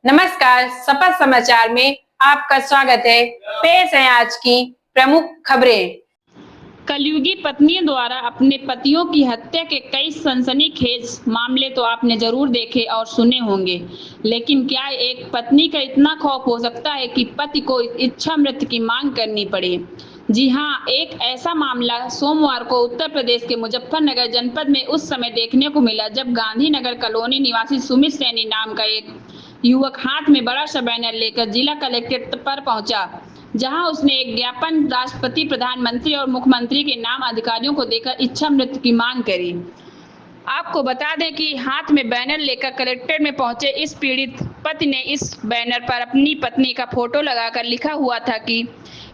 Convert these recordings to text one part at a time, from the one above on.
नमस्कार, सपथ समाचार में आपका स्वागत है। पेश है आज की प्रमुख खबरें। कलयुगी पत्नियों द्वारा अपने पतियों की हत्या के कई सनसनीखेज मामले तो आपने जरूर देखे और सुने होंगे, लेकिन क्या एक पत्नी का इतना खौफ हो सकता है कि पति को इच्छा मृत्यु की मांग करनी पड़े? जी हाँ, एक ऐसा मामला सोमवार को उत्तर प्रदेश के मुजफ्फरनगर जनपद में उस समय देखने को मिला जब गांधीनगर कॉलोनी निवासी सुमित सैनी नाम का एक युवक हाथ में बड़ा सा बैनर लेकर जिला कलेक्ट्रेट पर पहुंचा, जहां उसने एक ज्ञापन राष्ट्रपति, प्रधानमंत्री और मुख्यमंत्री के नाम अधिकारियों को देकर इच्छा मृत्यु की मांग करी। आपको बता दें कि हाथ में बैनर लेकर कलेक्ट्रेट में पहुंचे इस पीड़ित पति ने इस बैनर पर अपनी पत्नी का फोटो लगाकर लिखा हुआ था कि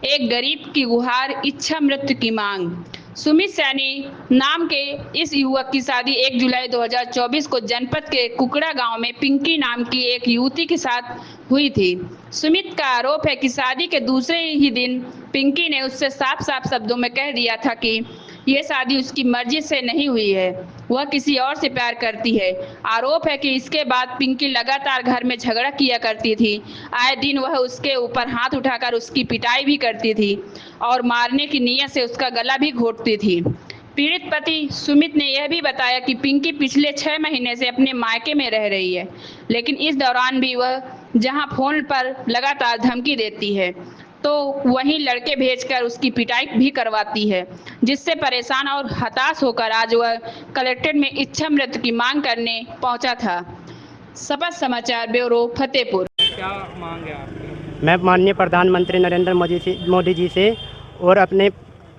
एक गरीब की गुहार, इच्छा मृत्यु की मांग। सुमित सैनी नाम के इस युवक की शादी 1 जुलाई 2024 को जनपद के कुकड़ा गांव में पिंकी नाम की एक युवती के साथ हुई थी। सुमित का आरोप है कि शादी के दूसरे ही दिन पिंकी ने उससे साफ साफ शब्दों में कह दिया था कि ये शादी उसकी मर्जी से नहीं हुई है, वह किसी और से प्यार करती है। आरोप है कि इसके बाद पिंकी लगातार घर में झगड़ा किया करती थी। आए दिन वह उसके ऊपर हाथ उठाकर उसकी पिटाई भी करती थी और मारने की नीयत से उसका गला भी घोंटती थी। पीड़ित पति सुमित ने यह भी बताया कि पिंकी पिछले 6 महीने से अपने मायके में रह रही है, लेकिन इस दौरान भी वह जहां फोन पर लगातार धमकी देती है तो वहीं लड़के भेजकर उसकी पिटाई भी करवाती है, जिससे परेशान और हताश होकर आज वह कलेक्ट्रेट में इच्छा मृत्यु की मांग करने पहुंचा था। सपथ समाचार ब्यूरो, फतेहपुर। क्या मांग है आपकी? मैं माननीय प्रधानमंत्री नरेंद्र मोदी जी से और अपने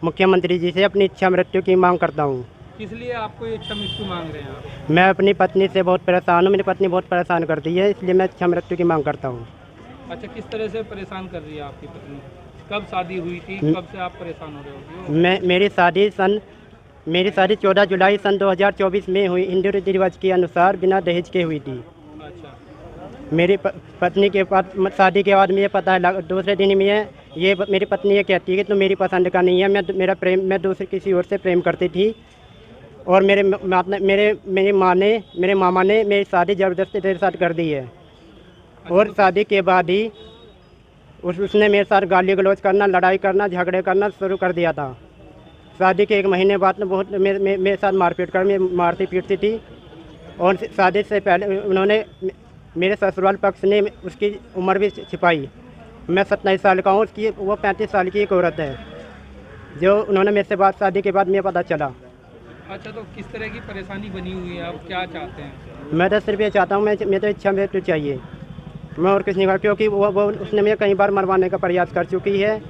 मुख्यमंत्री जी से अपनी इच्छा मृत्यु की मांग करता हूँ। किस लिए आपको ये इच्छा मृत्यु मांग रहे हैं आप? मैं अपनी पत्नी से बहुत परेशान हूँ। मेरी पत्नी बहुत परेशान करती है, इसलिए मैं इच्छा मृत्यु की मांग करता हूँ। अच्छा, किस तरह से परेशान कर रही है आपकी पत्नी? कब शादी हुई थी? कब से आप परेशान हो रहे हो? मेरी शादी 14 जुलाई सन 2024 में हुई। हिंदू रीति रिवाज के अनुसार बिना दहेज के हुई थी। अच्छा, मेरी पत्नी के पास शादी के बाद मुझे पता है, दूसरे दिन में ये मेरी पत्नी ये कहती है कि तुम मेरी पसंद का नहीं है, मैं दूसरे किसी और से प्रेम करती थी। और मेरी माँ ने, मेरे मामा ने मेरी शादी ज़बरदस्ती तेरे साथ कर दी है। और शादी के बाद ही उसने मेरे साथ गाली गलौज करना, लड़ाई करना, झगड़े करना शुरू कर दिया था। शादी के 1 महीने बाद बहुत मेरे साथ मारपीट कर मारती पीटती थी। और शादी से पहले उन्होंने मेरे ससुराल पक्ष ने उसकी उम्र भी छिपाई। मैं 27 साल का हूँ, उसकी वो 35 साल की एक औरत है, जो उन्होंने मेरे से बात शादी के बाद मुझे पता चला। अच्छा, तो किस तरह की परेशानी बनी हुई है? आप क्या चाहते हैं? मैं तो सिर्फ ये चाहता हूँ, मैं तो इच्छा मृत्यु चाहिए, मैं और कुछ नहीं कर, क्योंकि वो उसने मुझे कई बार मरवाने का प्रयास कर चुकी है।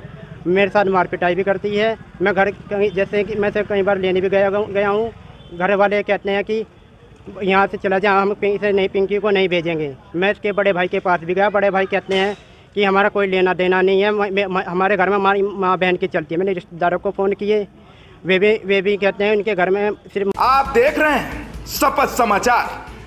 मेरे साथ मार पिटाई भी करती है। मैं घर कहीं, जैसे कि मैं से कई बार लेने भी गया हूँ। घर वाले कहते हैं कि यहाँ से चला जा, हम कहीं से नहीं, पिंकी को नहीं भेजेंगे। मैं इसके बड़े भाई के पास भी गया। बड़े भाई कहते हैं कि हमारा कोई लेना देना नहीं है, हमारे घर में हमारी माँ बहन की चलती है। मैंने रिश्तेदारों को फ़ोन किए, वे भी कहते हैं उनके घर में सिर्फ। आप देख रहे हैं सपथ समाचार।